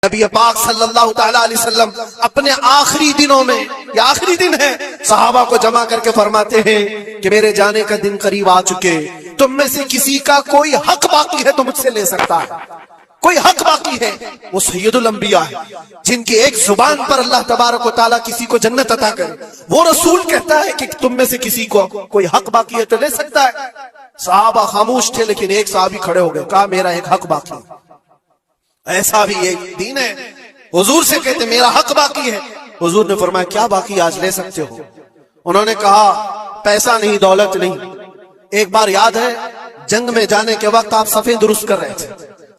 نبی پاک صلی اللہ تعالی علیہ وسلم اپنے آخری دنوں میں، یہ آخری دن ہے، صحابہ کو جمع کر کے فرماتے ہیں کہ میرے جانے کا دن قریب آ چکے، تم میں سے کسی کا کوئی حق باقی ہے تو مجھ سے لے سکتا ہے، کوئی حق باقی ہے۔ وہ سید الانبیاء ہے جن کی ایک زبان پر اللہ تبارک و تعالیٰ کسی کو جنت عطا کرے، وہ رسول کہتا ہے کہ تم میں سے کسی کو کوئی حق باقی ہے تو لے سکتا ہے۔ صحابہ خاموش تھے، لیکن ایک صحابی کھڑے ہو گئے، کہا میرا ایک حق باقی ہے۔ ایسا بھی ایک دین ہے، حضور سے کہتے میرا حق باقی ہے۔ حضور نے فرمایا کیا باقی، آج لے سکتے ہو۔ انہوں نے کہا پیسہ نہیں، دولت نہیں۔ ایک بار یاد ہے جنگ میں جانے کے وقت آپ صفیں درست کر رہے تھے،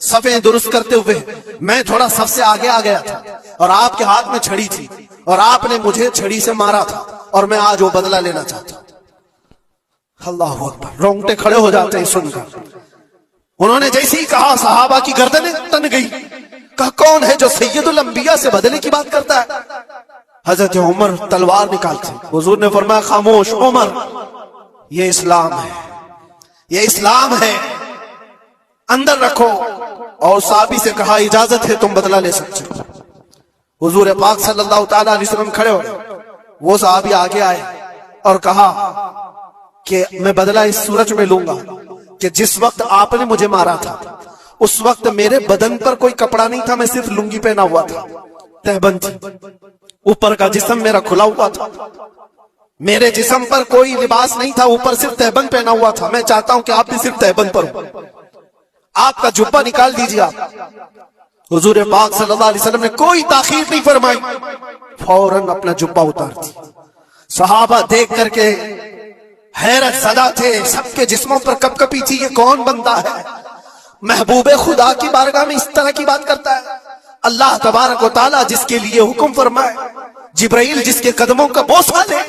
صفیں درست کرتے ہوئے میں تھوڑا صف سے آگے آ گیا تھا اور آپ کے ہاتھ میں چھڑی تھی اور آپ نے مجھے چھڑی سے مارا تھا اور میں آج وہ بدلہ لینا چاہتا ہوں۔ اللہ اکبر، رونگٹے کھڑے ہو جاتے ہیں سن کر۔ انہوں نے جیسے ہی کہا صحابہ کی گردنیں تن گئی، کہا کون ہے جو سید الانبیاء سے بدلے کی بات کرتا ہے؟ حضرت عمر تلوار نکالتے، حضور نے فرمایا خاموش عمر، یہ اسلام ہے، یہ اسلام ہے، اندر رکھو۔ اور صحابی سے کہا اجازت ہے، تم بدلہ لے سکتے ہو۔ حضور پاک صلی اللہ تعالی علیہ وسلم کھڑے ہو، وہ صحابی آگے آئے اور کہا کہ میں بدلہ اس صورت میں لوں گا کہ جس وقت آپ نے مجھے مارا تھا اس وقت میرے بدن پر کوئی کپڑا نہیں تھا، میں صرف لنگی پہنا ہوا تھا، تہبند تھی، اوپر کا جسم میرا کھلا ہوا تھا، میرے جسم پر کوئی لباس نہیں تھا، اوپر صرف تہبند پہنا ہوا تھا۔ میں چاہتا ہوں کہ آپ بھی صرف تہبند پر ہو، آپ کا جبہ نکال دیجیے۔ آپ حضور پاک صلی اللہ علیہ وسلم نے کوئی تاخیر نہیں فرمائی، فوراً اپنا جبہ اتار دی۔ صحابہ دیکھ کر کے حیرت زدہ تھے، سب کے جسموں پر کپ کپی تھی، یہ کون بندہ ہے؟ محبوب خدا کی بارگاہ میں اس طرح کی بات کرتا ہے؟ اللہ تبارک و تعالیٰ جس کے لیے حکم فرمائے، جبرائیل جس کے قدموں کا بوسہ دے،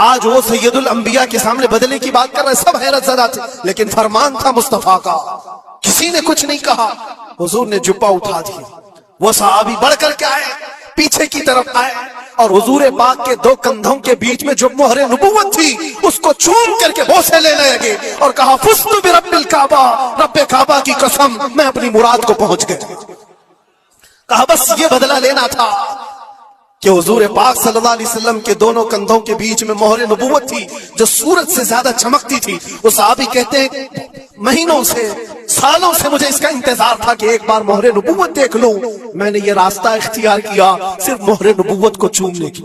آج وہ سید الانبیاء کے سامنے بدلے کی بات کر رہے۔ سب حیرت زدہ تھے، لیکن فرمان تھا مصطفیٰ کا، کسی نے کچھ نہیں کہا۔ حضور نے جبہ اٹھا دیا، وہ صحابی بڑھ کر کے آئے، پیچھے کی طرف آئے اور حضور پاک کے دو کندھوں کے بیچ میں جو مہر نبوت تھی اس کو چوم کر کے بوسے لینے لگے اور کہا فزت برب الکعبہ، رب کعبہ کی قسم میں اپنی مراد کو پہنچ گیا۔ کہا بس یہ بدلہ لینا تھا کہ حضور پاک صلی اللہ علیہ وسلم کے دونوں کندھوں کے بیچ میں مہر نبوت تھی جو سورج سے زیادہ چمکتی تھی۔ وہ صحابی کہتے ہیں مہینوں سے، سالوں سے مجھے اس کا انتظار تھا کہ ایک بار مہر نبوت دیکھ لوں، میں نے یہ راستہ اختیار کیا صرف مہر نبوت کو چومنے کی۔